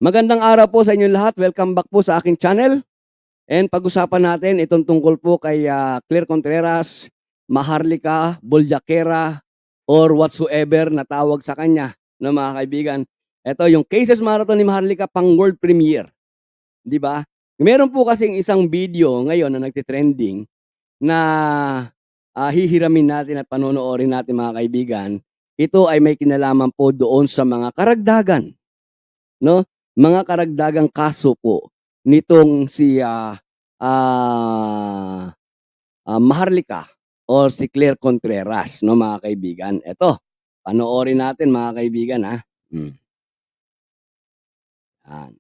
Magandang araw po sa inyong lahat. Welcome back po sa aking channel. And pag-usapan natin itong tungkol po kay Claire Contreras, Maharlika, Boljakera, or whatsoever na tawag sa kanya, no, mga kaibigan. Ito yung Cases Marathon ni Maharlika pang world premiere. Di ba? Meron po kasing isang video ngayon na nagtitrending na hihiramin natin at panonoorin natin, mga kaibigan. Ito ay may kinalaman po doon sa mga karagdagan, no? Mga karagdagang kaso po nitong si Maharlika or si Claire Contreras, no, mga kaibigan. Ito, panoorin natin, mga kaibigan, ha. Yan.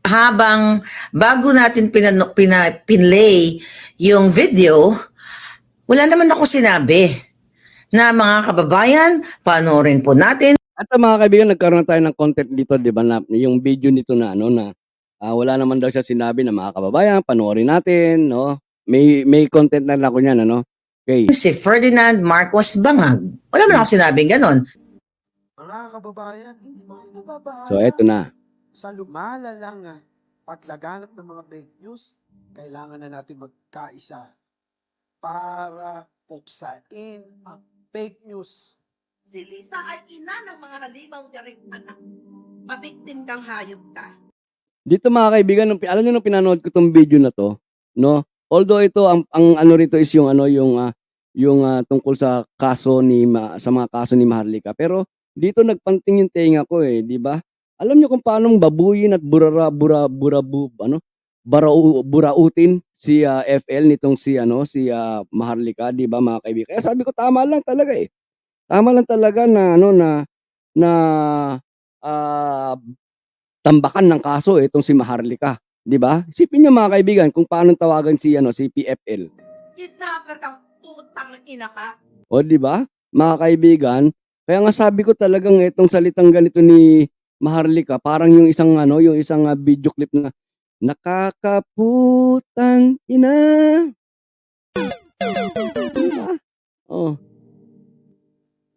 Habang bago natin pinlay yung video, wala naman ako sinabi na mga kababayan, panoorin po natin. At mga kaibigan, nagkaroon na tayo ng content dito, di ba, na yung video nito na ano na wala naman daw siya sinabi na mga kababayan, panoorin natin, no? May content na ako niyan, ano? Okay. Si Ferdinand Marcos Bangag. Wala naman ako sinabing ganon. Mga kababayan, hindi mo nababahala. So eto na. Sa lumalalang paglaganap ng mga fake news, kailangan na natin magkaisa para puksain ang fake news. Si Lisa ay ina ng mga halimaw niyaring anak. Mabiktim kang hayop ka. Dito, mga kaibigan, alam niyo nung pinanood ko tong video na to, no? Although ito ang ano rito is yung tungkol sa kaso sa mga kaso ni Maharlika, pero dito nagpanting yung tenga ko, di ba? Alam niyo kung paano babuyin at burautin si FL nitong si Maharlika, di ba, mga kaibigan? Kaya sabi ko tama lang talaga eh. Tama lang talaga na tambakan ng kaso itong si Maharlika, di ba? Isipin niyo, mga kaibigan, kung paano tawagan si PFL. Kidnapper kang putang ina ka. O, di ba? Mga kaibigan, kaya nga sabi ko talagang itong salitang ganito ni Maharlika, parang yung isang video clip na nakakaputang ina. Diba? Oh.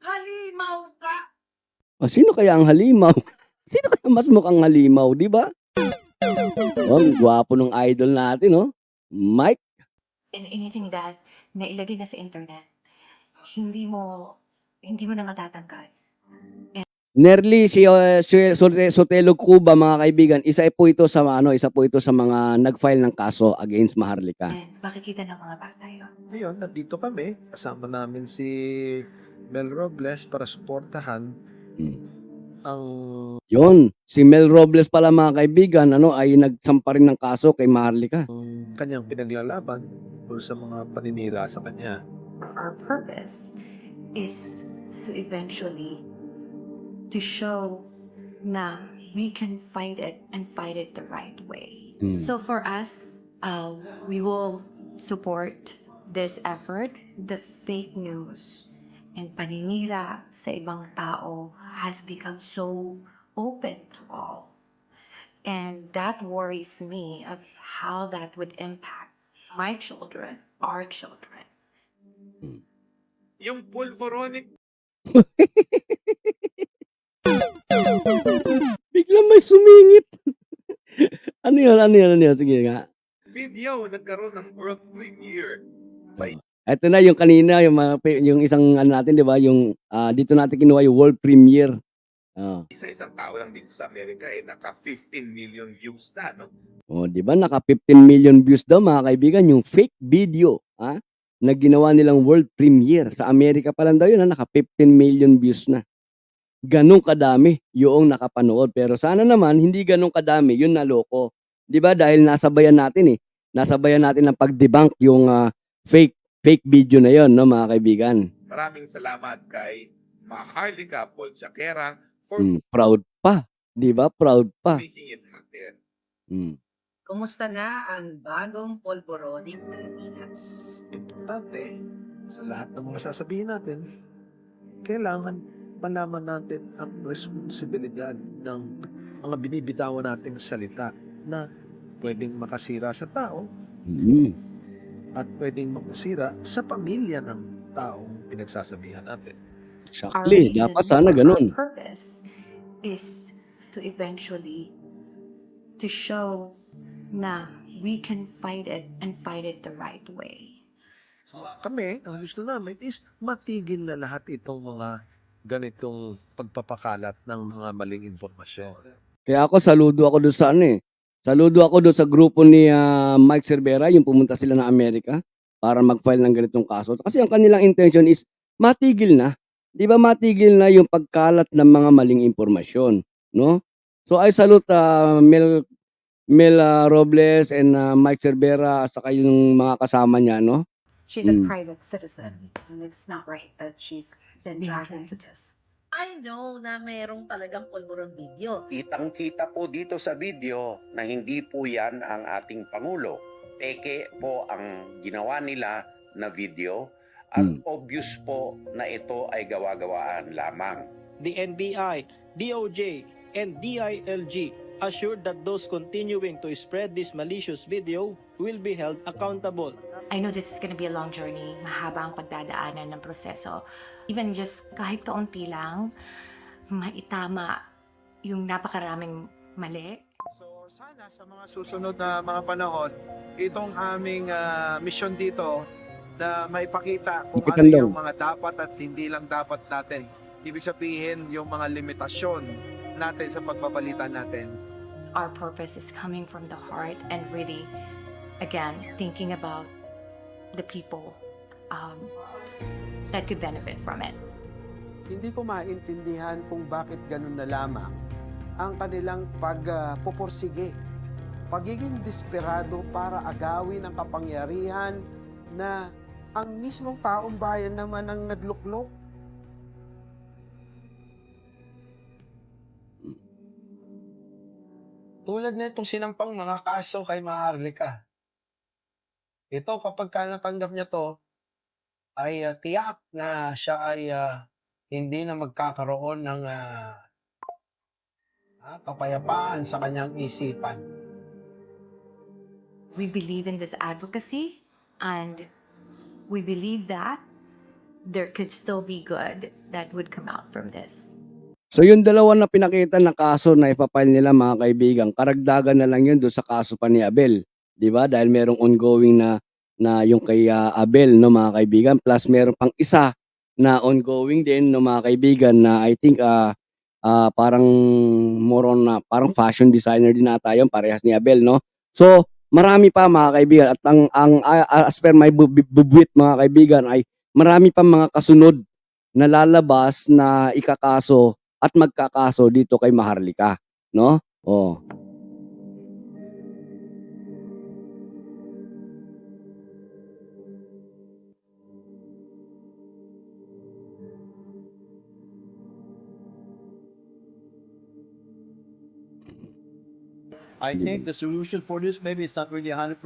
Halimaw ka. Sino kaya ang halimaw? Sino kaya mas mukhang halimaw, di ba? Ang gwapo ng idol natin, no? Mike. And anything that nailagay na sa internet, hindi mo na matatanggal. Nerly Sotelo Cuba, mga kaibigan, isa po ito sa mga nag-file ng kaso against Maharlika. And makikita ng mga bata yun. Ngayon, nandito kami. Kasama namin si Mel Robles para suportahan ang Yon, si Mel Robles pala, mga kaibigan, ay nagsampa rin ng kaso kay Maharlika. kanyang pinaglalaban o sa mga paninira sa kanya. Our purpose is to eventually to show na we can fight it and fight it the right way. So for us, we will support this effort. The fake news and paninira sa ibang tao has become so open to all. And that worries me of how that would impact my children, our children. Yung pulboronic Biglang may sumingit. Ano yun? Sige nga. video nagkaroon ng world premiere. Ito na yung kanina, yung isang natin, di ba? Yung dito natin kinuha yung world premiere. Isa-isang tao lang dito sa Amerika naka 15 million views na, no? Di ba? Naka 15 million views daw, mga kaibigan, yung fake video, na ginawa nilang world premiere. Sa Amerika pa lang daw yun, naka 15 million views na. Ganong kadami yung nakapanood. Pero sana naman, hindi ganong kadami, yun naloko. Di ba? Dahil nasabayan natin ng pag-debunk yung fake video na yon, no, mga kaibigan. Maraming salamat kay Maharlika Boljakera for Proud pa, di ba? Proud pa. making it happen. Kumusta na ang bagong polboronic Pilipinas? Importante, sa lahat ng mga sasabihin natin, kailangan malaman natin ang responsibilidad ng mga binibitawan nating salita na pwedeng makasira sa tao at pwedeng makasira sa pamilya ng taong pinagsasabihan natin. Our Exactly. Dapat reason sana or our ganun. purpose is to eventually to show na we can fight it and fight it the right way. Kami, ang gusto namin is matigil na lahat itong mga ganitong pagpapakalat ng mga maling impormasyon. Kaya ako saludo ako doon sa ano eh. Saludo ako doon sa grupo ni Mike Cervera, yung pumunta sila ng Amerika para mag-file ng ganitong kaso. Kasi ang kanilang intention is matigil na. 'Di ba matigil na yung pagkalat ng mga maling impormasyon, no? So I salute Mel Robles and Mike Cervera at saka yung mga kasama niya, no? She's a Mm. private citizen, and it's not right that she's been dragged into this. I know na merong talagang pulburong video. Kitang-kita po dito sa video na hindi po yan ang ating Pangulo. Peke po ang ginawa nila na video at obvious po na ito ay gawa-gawaan lamang. The NBI, DOJ, and DILG assured that those continuing to spread this malicious video will be held accountable. I know this is going to be a long journey, mahaba ang pagdadaanan ng proseso. Even just kahit kaunti lang, maitama yung napakaraming mali. So sana sa mga susunod na mga panahon, itong aming mission dito na maipakita kung ano Ipitandong. yung mga dapat at hindi lang dapat natin. Ibig sabihin yung mga limitasyon natin sa pagbabalita natin. Our purpose is coming from the heart and really, again, thinking about the people that could benefit from it. Hindi ko maintindihan kung bakit ganun na lamang ang kanilang pagpupursige. Pagiging desperado para agawin ang kapangyarihan na ang mismong taong bayan naman ang nagluklok. Tulad na itong sinampang mga kaso kay Maharlika. Ito kapag natanggap niya to, ay tiyak na siya ay hindi na magkakaroon ng kapayapaan sa kanyang isipan. We believe in this advocacy and we believe that there could still be good that would come out from this. So yung dalawa na pinakita na kaso na ipapile nila mga kaibigan, karagdagan na lang yun doon sa kaso pa ni Abel. 'Di ba? Dahil merong ongoing na yung kay Abel, no mga kaibigan, plus meron pang isa na ongoing din, no mga kaibigan, na I think parang more on parang fashion designer din ata yun, parehas ni Abel, no? So marami pa mga kaibigan, at ang as per my bubwit mga kaibigan ay marami pa mga kasunod na lalabas na ikakaso at magkakaso dito kay Maharlika, no? Oh. I think the solution for this maybe it's not really 100%.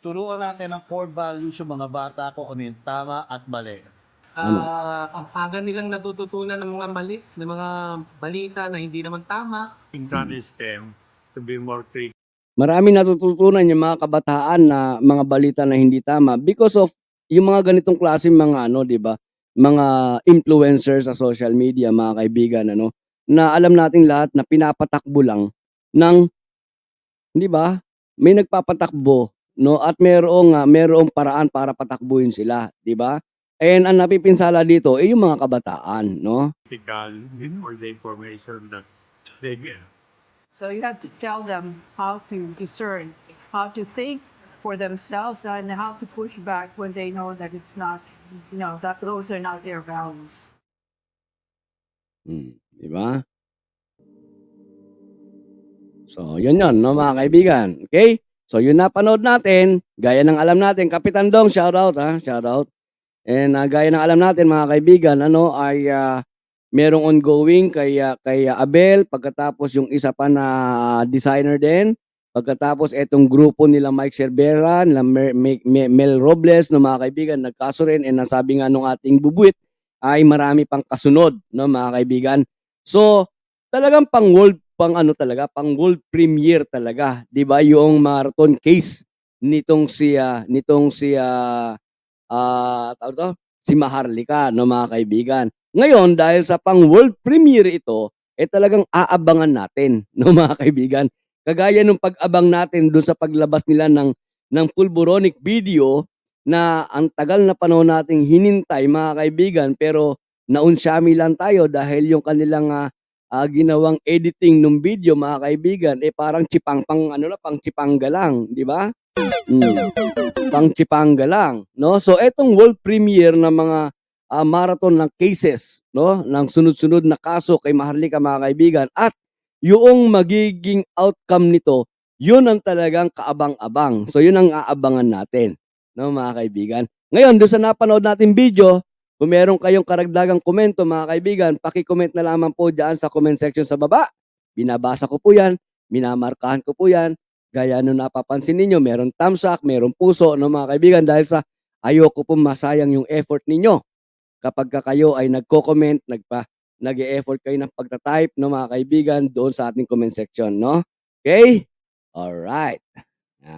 Turuan natin ang core values yung mga bata kung ano yung tama at mali. Ang aga nilang natututunan ng mga mali, ng mga balita na hindi naman tama. Encourage them to be more critical. Marami natututunan yung mga kabataan na mga balita na hindi tama because of yung mga ganitong klase mga 'di ba? Mga influencers sa social media, mga kaibigan, na alam nating lahat na pinapatakbo lang ng 'di ba? May nagpapatakbo, no? At merong paraan para patakbuhin sila, 'di ba? And ang napipinsala dito ay yung mga kabataan, no? For the information that they get. So you have to tell them how to discern, how to think for themselves, and how to push back when they know that it's not, that those are not their values. 'Di ba? So, yun, no, mga kaibigan. Okay? So, yun napanood natin. Gaya ng alam natin, Kapitan Dong, shoutout, ha? Shoutout. And gaya ng alam natin, mga kaibigan, ay merong ongoing kay Abel, pagkatapos yung isa pa na designer din, pagkatapos etong grupo nila Mike Cervera, nila Mel Robles, no, mga kaibigan, nagkaso rin, and nasabi nga nung ating bubuit, ay marami pang kasunod, no, mga kaibigan. So, talagang pang world premiere talaga, 'di ba? Yung marathon case tawag to, si Maharlika, no mga kaibigan. Ngayon, dahil sa pang world premiere ito, talagang aabangan natin, no mga kaibigan. Kagaya nung pag-abang natin doon sa paglabas nila ng pulboronic video na ang tagal na panahon nating hinintay mga kaibigan, pero naunsyami lang tayo dahil yung kanilang ginawang editing ng video mga kaibigan parang pang chipangga lang, di ba? Pang chipangga lang, no? So etong world premiere ng mga marathon ng cases, no, ng sunod-sunod na kaso kay Maharlika mga kaibigan, at yung magiging outcome nito, yun ang talagang kaabang-abang. So yun ang aabangan natin, no mga kaibigan. Ngayon, doon sa napanood natin video, kung meron kayong karagdagang komento mga kaibigan, paki-comment na lamang po dyan sa comment section sa baba. Binabasa ko po yan, minamarkahan ko po yan. Gaya nung napapansin ninyo, meron thumbs up, meron puso, no mga kaibigan, dahil sa ayoko po masayang yung effort ninyo. Kapag kayo ay nagko-comment, nag-e-effort kayo ng pagta-type, no mga kaibigan, doon sa ating comment section, no? Okay? Alright.